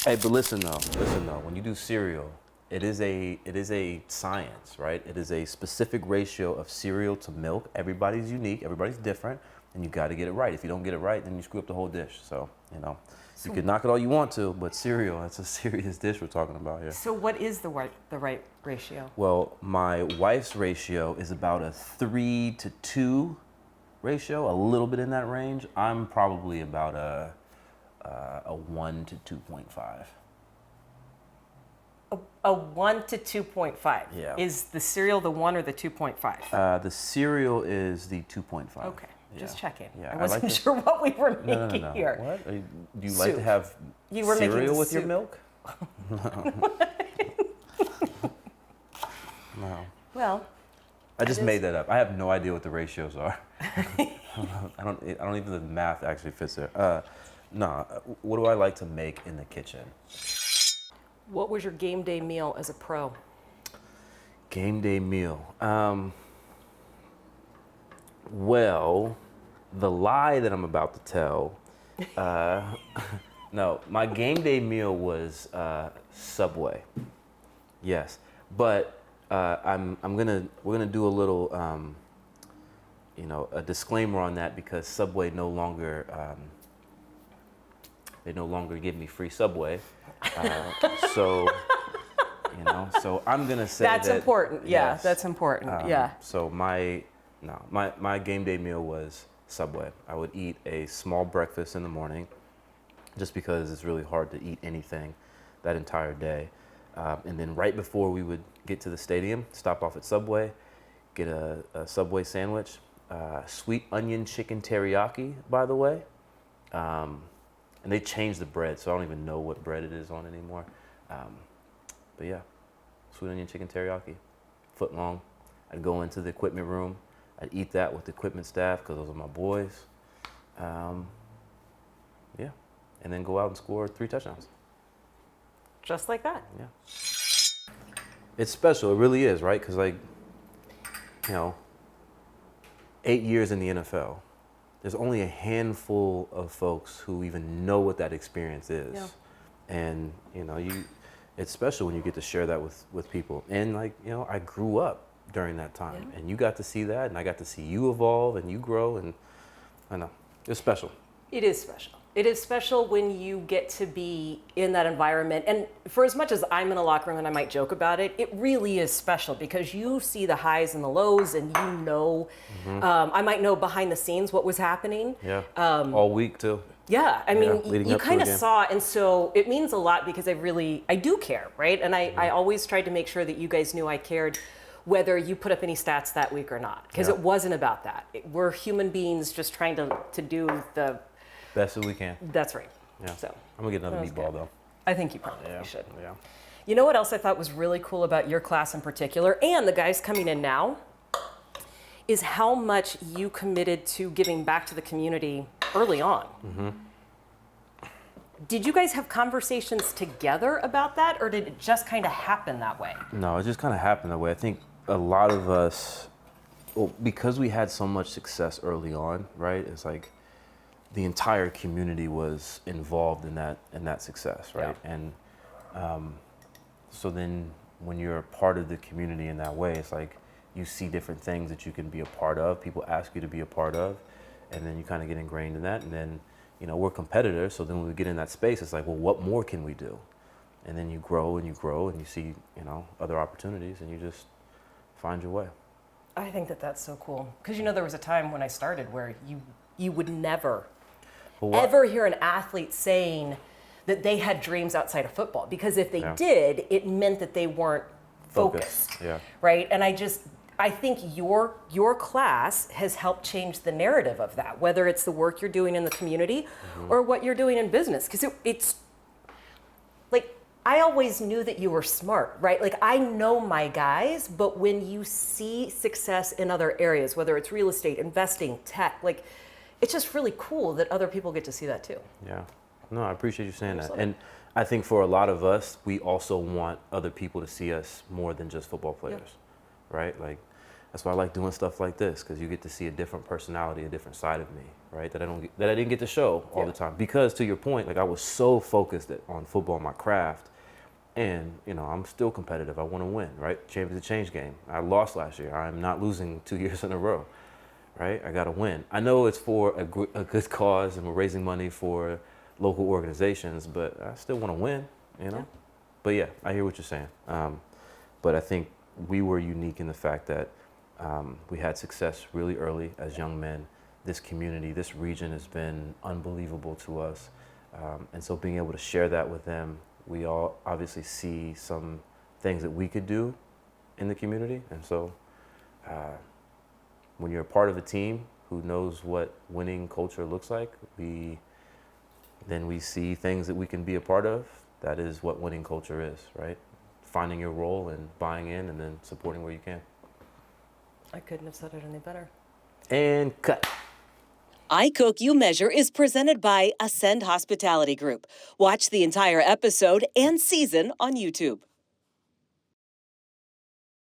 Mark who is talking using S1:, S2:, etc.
S1: Hey, but listen though. When you do cereal, it is a science, right? It is a specific ratio of cereal to milk. Everybody's unique. Everybody's different, and you got to get it right. If you don't get it right, then you screw up the whole dish. So you can knock it all you want to, but cereal, that's a serious dish we're talking about here.
S2: So what is the right ratio?
S1: Well, my wife's ratio is about a 3-to-2 ratio, a little bit in that range. I'm probably about a 1 to 2.5.
S2: A 1 to 2.5.
S1: Yeah.
S2: Is the cereal the 1 or the 2.5?
S1: The cereal is the 2.5.
S2: Okay, just checking.
S1: Yeah,
S2: I wasn't sure what we were making
S1: No.
S2: here.
S1: What? Do you like to have
S2: You were making
S1: cereal with
S2: soup.
S1: your milk? No.
S2: Well,
S1: I just made that up. I have no idea what the ratios are. I don't even the math actually fits there. No, what do I like to make in the kitchen?
S2: what was your game day meal as a pro?
S1: Game day meal. Well, the lie that I'm about to tell. No, my game day meal was Subway. Yes, but we're gonna do a little, a disclaimer on that because Subway no longer give me free Subway. So I'm gonna say
S2: That's
S1: that,
S2: important. Yeah,
S1: yes.
S2: that's important. Yeah.
S1: So my game day meal was Subway. I would eat a small breakfast in the morning, just because it's really hard to eat anything that entire day. And then right before we would get to the stadium, stop off at Subway, get a Subway sandwich, sweet onion chicken teriyaki, by the way. And they changed the bread, so I don't even know what bread it is on anymore. But yeah, sweet onion chicken teriyaki, foot long. I'd go into the equipment room. I'd eat that with the equipment staff because those are my boys. Yeah, and then go out and score 3 touchdowns.
S2: Just like that.
S1: Yeah. It's special. It really is, right? Because 8 years in the NFL, there's only a handful of folks who even know what that experience is.
S2: Yeah.
S1: And it's special when you get to share that with people. And I grew up during that time, and you got to see that, and I got to see you evolve and you grow, and I know it's special.
S2: It is special. It is special when you get to be in that environment. And for as much as I'm in a locker room and I might joke about it, it really is special because you see the highs and the lows, and I might know behind the scenes what was happening.
S1: Yeah. All week too.
S2: Yeah, I mean,
S1: leading
S2: you
S1: up to
S2: kind
S1: a
S2: of
S1: game.
S2: saw, and so it means a lot because I do care, right? And I always tried to make sure that you guys knew I cared, whether you put up any stats that week or not, because it wasn't about that. We're human beings just trying to do the
S1: best that we can.
S2: That's right.
S1: Yeah.
S2: So
S1: I'm gonna get another meatball though.
S2: I think you probably should.
S1: Yeah.
S2: You know what else I thought was really cool about your class in particular, and the guys coming in now, is how much you committed to giving back to the community early on.
S1: Mm-hmm.
S2: Did you guys have conversations together about that, or did it just kind of happen that way?
S1: No, it just kind of happened that way. I think a lot of us, because we had so much success early on, right? It's like the entire community was involved in that success, right?
S2: Yeah.
S1: And so then when you're a part of the community in that way, it's like you see different things that you can be a part of. People ask you to be a part of, and then you kind of get ingrained in that. And then, we're competitors, so then when we get in that space, it's like, well, what more can we do? And then you grow and you see, other opportunities, and you just find your way.
S2: I think that's so cool. Because there was a time when I started where you would never, ever hear an athlete saying that they had dreams outside of football. Because if they did, it meant that they weren't focused.
S1: Yeah.
S2: Right? And I think your class has helped change the narrative of that, whether it's the work you're doing in the community or what you're doing in business. Because it's like, I always knew that you were smart, right? Like, I know my guys, but when you see success in other areas, whether it's real estate, investing, tech, like, it's just really cool that other people get to see that too.
S1: Yeah. No, I appreciate you saying that. And I think for a lot of us, we also want other people to see us more than just football players, right? Like, That's why I like doing stuff like this, because you get to see a different personality, a different side of me, right? That I didn't get to show all the time. Because to your point, like I was so focused on football, my craft, and I'm still competitive. I want to win, right? Champions of Change game. I lost last year. I'm not losing 2 years in a row, right? I got to win. I know it's for a good cause, and we're raising money for local organizations, but I still want to win,
S2: Yeah.
S1: But yeah, I hear what you're saying. But I think we were unique in the fact that we had success really early as young men. This community, this region has been unbelievable to us. And so being able to share that with them, we all obviously see some things that we could do in the community. And so when you're a part of a team who knows what winning culture looks like, then we see things that we can be a part of. That is what winning culture is, right? Finding your role and buying in and then supporting where you can.
S2: I couldn't have said it any better.
S1: And cut.
S3: I Cook, You Measure is presented by Ascend Hospitality Group. Watch the entire episode and season on YouTube.